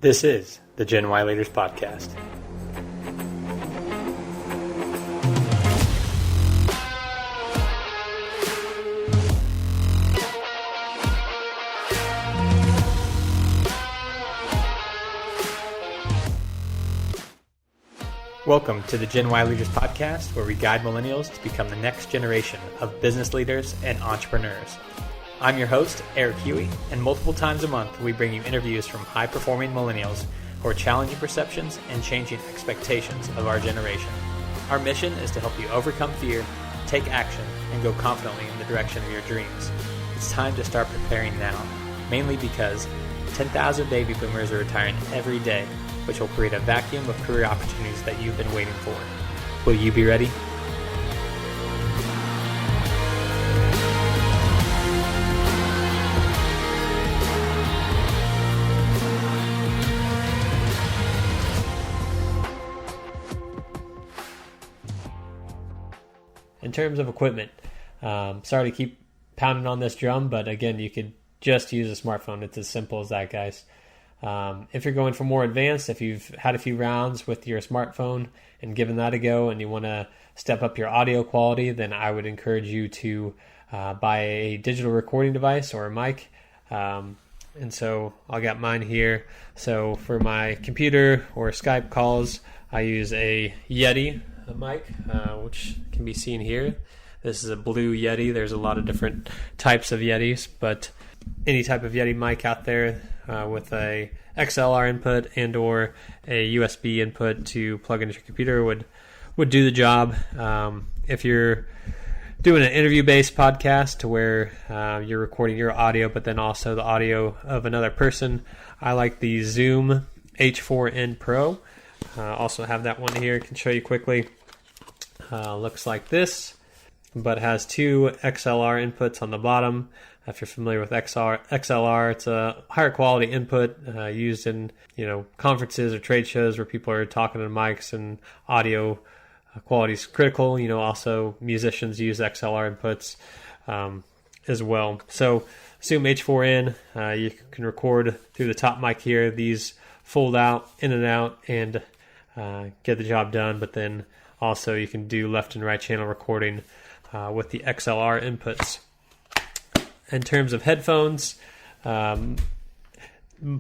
This is the Gen Y Leaders Podcast. Welcome to the Gen Y Leaders Podcast, where we guide millennials to become the next generation of business leaders and entrepreneurs. I'm your host, Eric Hughey, and multiple times a month we bring you interviews from high-performing millennials who are challenging perceptions and changing expectations of our generation. Our mission is to help you overcome fear, take action, and go confidently in the direction of your dreams. It's time to start preparing now, mainly because 10,000 baby boomers are retiring every day, which will create a vacuum of career opportunities that you've been waiting for. Will you be ready? In terms of equipment, sorry to keep pounding on this drum, but again, you could just use a smartphone. It's as simple as that, guys. If you're going for more advanced, if you've had a few rounds with your smartphone and given that a go and you want to step up your audio quality, then I would encourage you to buy a digital recording device or a mic. And so I got mine here. So for my computer or Skype calls, I use a YETI mic, which can be seen here. This is a blue YETI. There's a lot of different types of YETIs, but any type of YETI mic out there with a XLR input and or a USB input to plug into your computer would do the job. If you're doing an interview-based podcast to where you're recording your audio, but then also the audio of another person, I like the Zoom H4n Pro. Also have that one here. I can show you quickly. Looks like this, but has two XLR inputs on the bottom. If you're familiar with XLR, it's a higher quality input used in conferences or trade shows where people are talking to mics and audio quality is critical. Also musicians use XLR inputs as well. So Zoom H4n, you can record through the top mic here. These fold out, in and out, and get the job done. But then also you can do left and right channel recording with the XLR inputs. In terms of headphones, the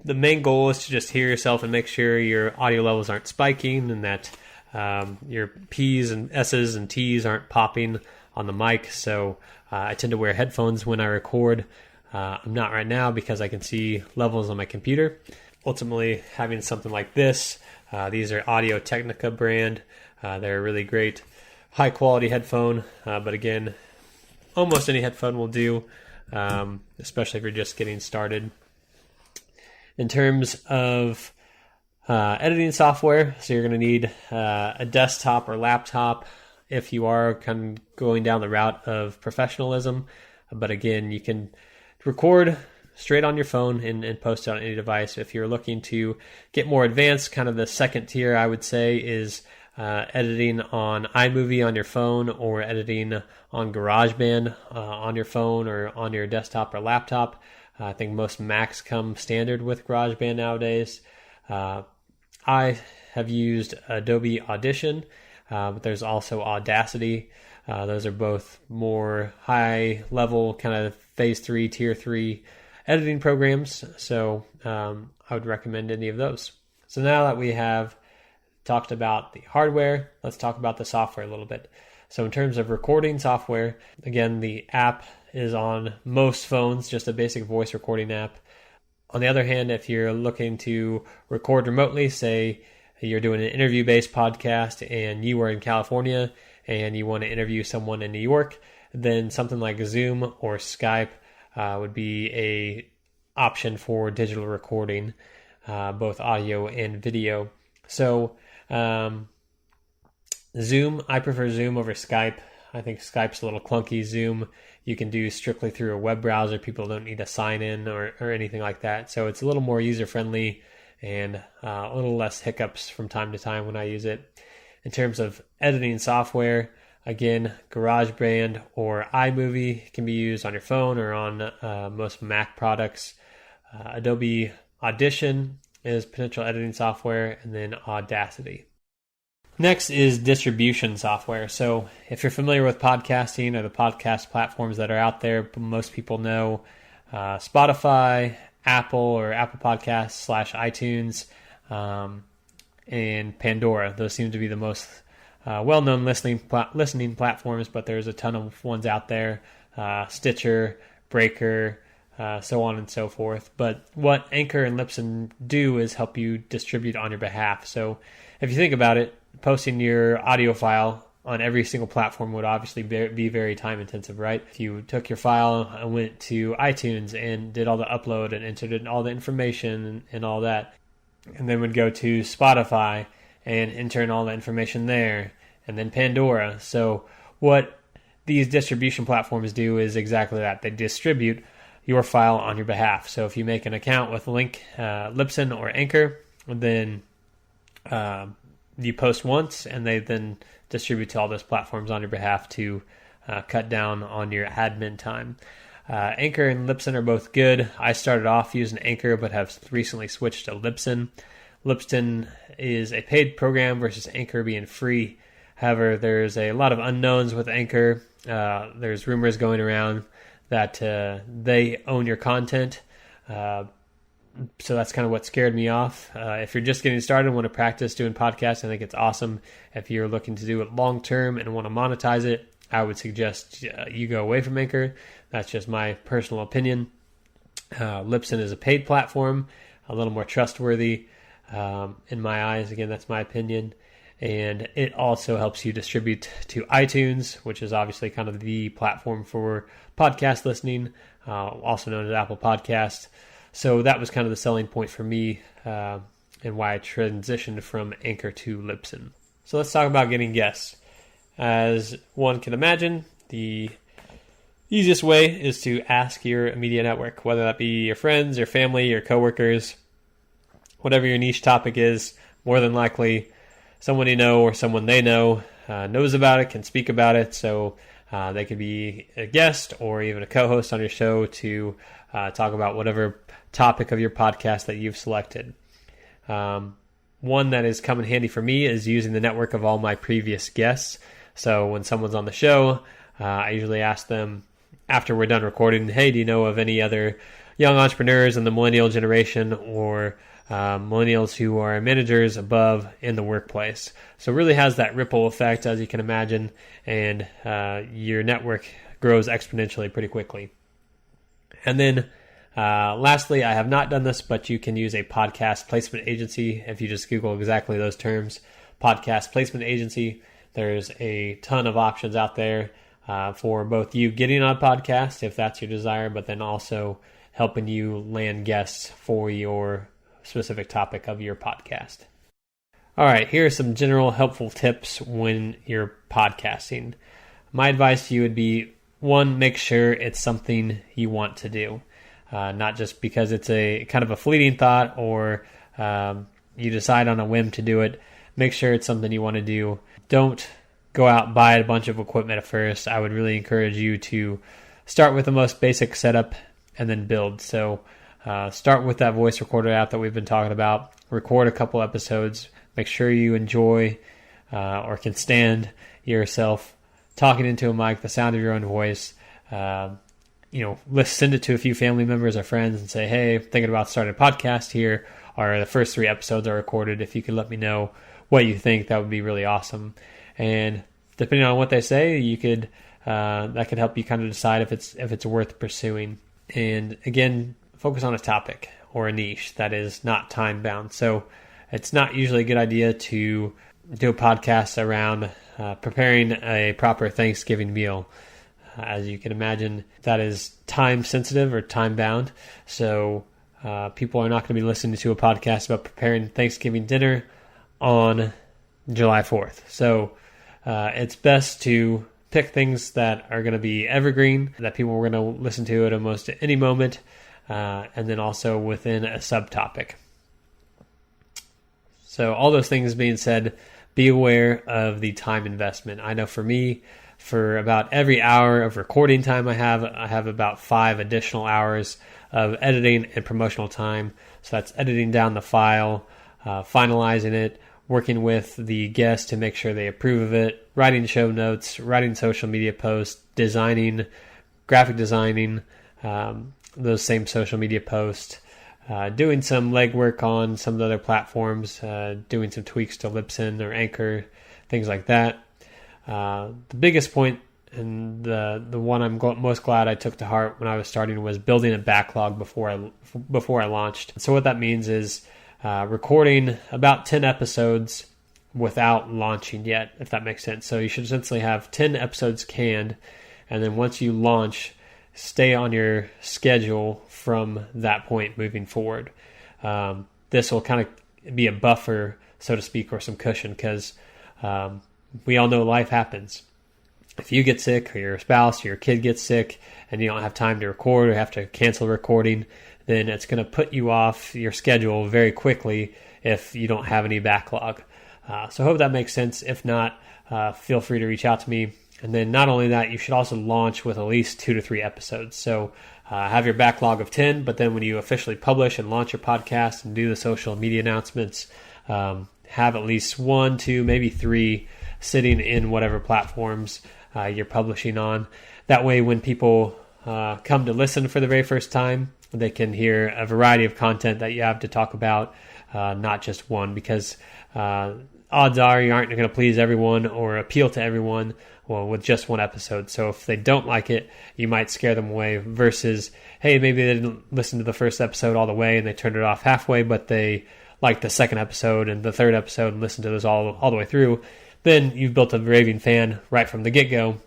main goal is to just hear yourself and make sure your audio levels aren't spiking and that your P's and S's and T's aren't popping on the mic. So I tend to wear headphones when I record. I'm not right now because I can see levels on my computer. Ultimately, having something like this, these are Audio-technica brand. They're a really great high quality headphone, but again, almost any headphone will do. Especially if you're just getting started. In terms of editing software, so you're going to need a desktop or laptop if you are kind of going down the route of professionalism. But again, you can record straight on your phone and post it on any device. If you're looking to get more advanced, kind of the second tier, I would say, is editing on iMovie on your phone or editing on GarageBand on your phone or on your desktop or laptop. I think most Macs come standard with GarageBand nowadays. I have used Adobe Audition, but there's also Audacity. Those are both more high level kind of phase 3, tier 3 editing programs. So I would recommend any of those. So now that we have talked about the hardware, let's talk about the software a little bit. So in terms of recording software, again, the app is on most phones, just a basic voice recording app. On the other hand, if you're looking to record remotely, say you're doing an interview-based podcast and you are in California and you want to interview someone in New York, then something like Zoom or Skype would be a option for digital recording, both audio and video. So Zoom, I prefer Zoom over Skype. I think Skype's a little clunky. Zoom, you can do strictly through a web browser. People don't need to sign in or anything like that. So it's a little more user-friendly and a little less hiccups from time to time when I use it. In terms of editing software, again, GarageBand or iMovie can be used on your phone or on most Mac products. Adobe Audition is potential editing software, and then Audacity. Next is distribution software. So if you're familiar with podcasting or the podcast platforms that are out there, most people know Spotify, Apple or Apple Podcasts / iTunes, and Pandora. Those seem to be the most well-known listening platforms, but there's a ton of ones out there, Stitcher, Breaker, so on and so forth. But what Anchor and Libsyn do is help you distribute on your behalf. So if you think about it, posting your audio file on every single platform would obviously be very time intensive, right? If you took your file and went to iTunes and did all the upload and entered in all the information and all that, and then would go to Spotify and enter in all the information there, and then Pandora. So what these distribution platforms do is exactly that. They distribute your file on your behalf. So if you make an account with Libsyn or Anchor, then you post once, and they then distribute to all those platforms on your behalf to cut down on your admin time. Anchor and Libsyn are both good. I started off using Anchor, but have recently switched to Libsyn. Libsyn is a paid program versus Anchor being free. However, there's a lot of unknowns with Anchor. There's rumors going around that they own your content. So that's kind of what scared me off. If you're just getting started and want to practice doing podcasts, I think it's awesome. If you're looking to do it long term and want to monetize it, I would suggest you go away from Anchor. That's just my personal opinion. Libsyn is a paid platform, a little more trustworthy in my eyes. Again, that's my opinion. And it also helps you distribute to iTunes, which is obviously kind of the platform for podcast listening, also known as Apple Podcasts. So that was kind of the selling point for me and why I transitioned from Anchor to Libsyn. So let's talk about getting guests. As one can imagine, the easiest way is to ask your immediate network, whether that be your friends, your family, your coworkers, whatever your niche topic is. More than likely, someone you know or someone they know knows about it, can speak about it. So they could be a guest or even a co-host on your show to talk about whatever topic of your podcast that you've selected. One that is come in handy for me is using the network of all my previous guests. So when someone's on the show, I usually ask them after we're done recording, hey, do you know of any other young entrepreneurs in the millennial generation or millennials who are managers above in the workplace? So it really has that ripple effect, as you can imagine, and your network grows exponentially pretty quickly. And then lastly, I have not done this, but you can use a podcast placement agency. If you just Google exactly those terms, podcast placement agency, there's a ton of options out there for both you getting on a podcast, if that's your desire, but then also helping you land guests for your specific topic of your podcast. All right, here are some general helpful tips when you're podcasting. My advice to you would be, one, make sure it's something you want to do. Not just because it's a kind of a fleeting thought or you decide on a whim to do it. Make sure it's something you want to do. Don't go out and buy a bunch of equipment at first. I would really encourage you to start with the most basic setup and then build. So start with that voice recorder app that we've been talking about. Record a couple episodes. Make sure you enjoy or can stand yourself talking into a mic, the sound of your own voice. Let's send it to a few family members or friends and say, hey, I'm thinking about starting a podcast here. Or the first 3 episodes are recorded. If you could let me know what you think, that would be really awesome. And depending on what they say, you could that could help you kind of decide if it's worth pursuing. And again, focus on a topic or a niche that is not time bound. So it's not usually a good idea to do a podcast around preparing a proper Thanksgiving meal. As you can imagine, that is time sensitive or time bound. So people are not going to be listening to a podcast about preparing Thanksgiving dinner on July 4th. So it's best to pick things that are going to be evergreen, that people are going to listen to at almost any moment, and then also within a subtopic. So all those things being said, be aware of the time investment. I know for me, for about every hour of recording time I have about 5 additional hours of editing and promotional time. So that's editing down the file, finalizing it, working with the guest to make sure they approve of it, writing show notes, writing social media posts, designing, graphic designing those same social media posts, doing some legwork on some of the other platforms, doing some tweaks to Libsyn or Anchor, things like that. The biggest point, and the one I'm most glad I took to heart when I was starting, was building a backlog before I launched. So what that means is recording about 10 episodes without launching yet, if that makes sense. So you should essentially have 10 episodes canned, and then once you launch, stay on your schedule from that point moving forward. This will kind of be a buffer, so to speak, or some cushion, because we all know life happens. If you get sick, or your spouse or your kid gets sick, and you don't have time to record or have to cancel recording, then it's going to put you off your schedule very quickly if you don't have any backlog. So I hope that makes sense. If not, feel free to reach out to me. And then not only that, you should also launch with at least 2 to 3 episodes. So have your backlog of 10, but then when you officially publish and launch your podcast and do the social media announcements, have at least 1, 2, maybe 3 sitting in whatever platforms you're publishing on. That way, when people come to listen for the very first time, they can hear a variety of content that you have to talk about, not just one, because odds are you aren't going to please everyone or appeal to everyone with just one episode. So if they don't like it, you might scare them away, versus, hey, maybe they didn't listen to the first episode all the way and they turned it off halfway, but they liked the second episode and the third episode and listened to those all the way through. Then you've built a raving fan right from the get-go,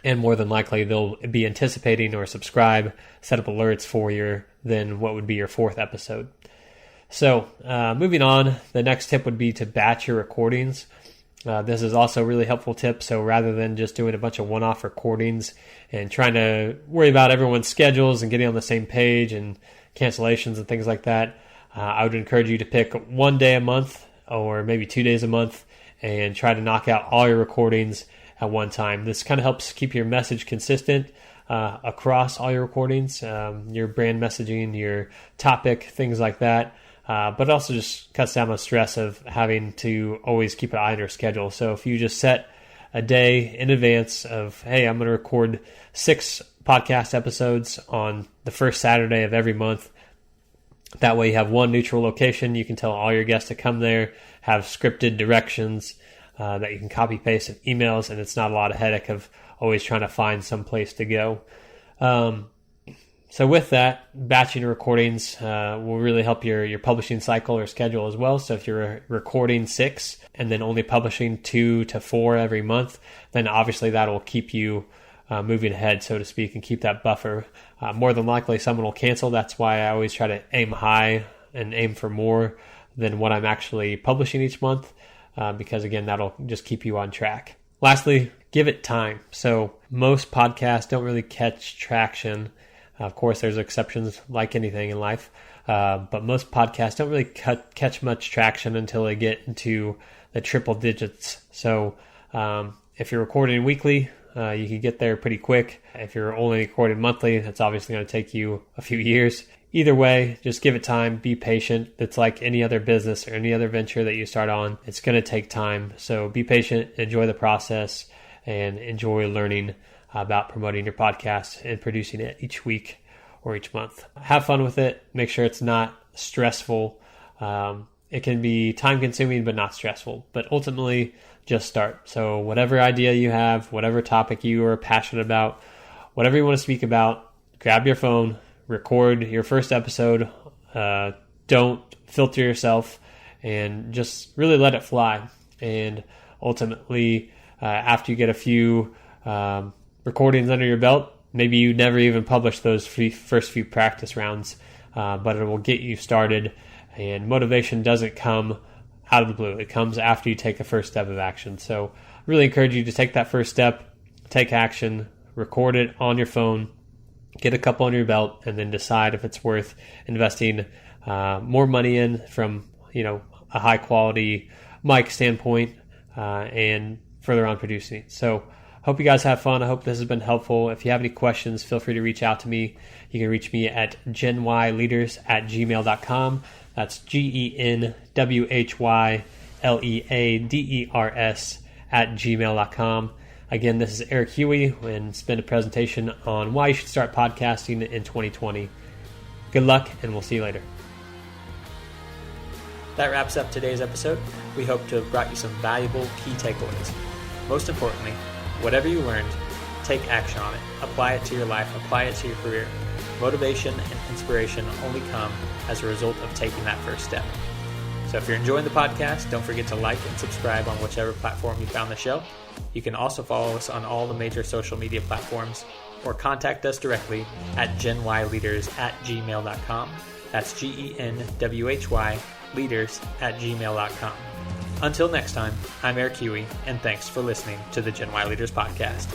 and more than likely they'll be anticipating or subscribe, set up alerts for what would be your 4th episode. So moving on, the next tip would be to batch your recordings. This is also a really helpful tip. So rather than just doing a bunch of one-off recordings and trying to worry about everyone's schedules and getting on the same page and cancellations and things like that, I would encourage you to pick one day a month or maybe 2 days a month and try to knock out all your recordings at one time. This kind of helps keep your message consistent across all your recordings, your brand messaging, your topic, things like that. But it also just cuts down on stress of having to always keep an eye on your schedule. So if you just set a day in advance of, hey, I'm going to record 6 podcast episodes on the first Saturday of every month. That way you have one neutral location. You can tell all your guests to come there, have scripted directions that you can copy paste in emails, and it's not a lot of headache of always trying to find some place to go. So with that, batching recordings will really help your publishing cycle or schedule as well. So if you're recording 6 and then only publishing 2 to 4 every month, then obviously that will keep you moving ahead, so to speak, and keep that buffer. More than likely someone will cancel. That's why I always try to aim high and aim for more than what I'm actually publishing each month, because again, that'll just keep you on track. Lastly, give it time. So most podcasts don't really catch traction. Of course, there's exceptions like anything in life, but most podcasts don't really catch much traction until they get into the triple digits. So if you're recording weekly, you can get there pretty quick. If you're only recording monthly, that's obviously going to take you a few years. Either way, just give it time, be patient. It's like any other business or any other venture that you start on. It's going to take time. So be patient, enjoy the process, and enjoy learning about promoting your podcast and producing it each week or each month. Have fun with it. Make sure it's not stressful. It can be time consuming, but not stressful. But ultimately, just start. So whatever idea you have, whatever topic you are passionate about, whatever you want to speak about, grab your phone, record your first episode. Don't filter yourself, and just really let it fly. And ultimately, after you get a few recordings under your belt, maybe you never even publish those first few practice rounds, but it will get you started. And motivation doesn't come out of the blue. It comes after you take the first step of action. So I really encourage you to take that first step, take action, record it on your phone, get a couple under your belt, and then decide if it's worth investing more money in from a high quality mic standpoint and further on producing. So Hope you guys have fun. I hope this has been helpful. If you have any questions, feel free to reach out to me. You can reach me at genwhyleaders@gmail.com. That's GenWhyLeaders@gmail.com. Again, this is Eric Hughey, and it's been a presentation on why you should start podcasting in 2020. Good luck, and we'll see you later. That wraps up today's episode. We hope to have brought you some valuable key takeaways. Most importantly, whatever you learned, take action on it. Apply it to your life. Apply it to your career. Motivation and inspiration only come as a result of taking that first step. So if you're enjoying the podcast, don't forget to like and subscribe on whichever platform you found the show. You can also follow us on all the major social media platforms or contact us directly at genwhyleaders@gmail.com. That's GenWhy leaders@gmail.com. Until next time, I'm Eric Hughey, and thanks for listening to the Gen Y Leaders Podcast.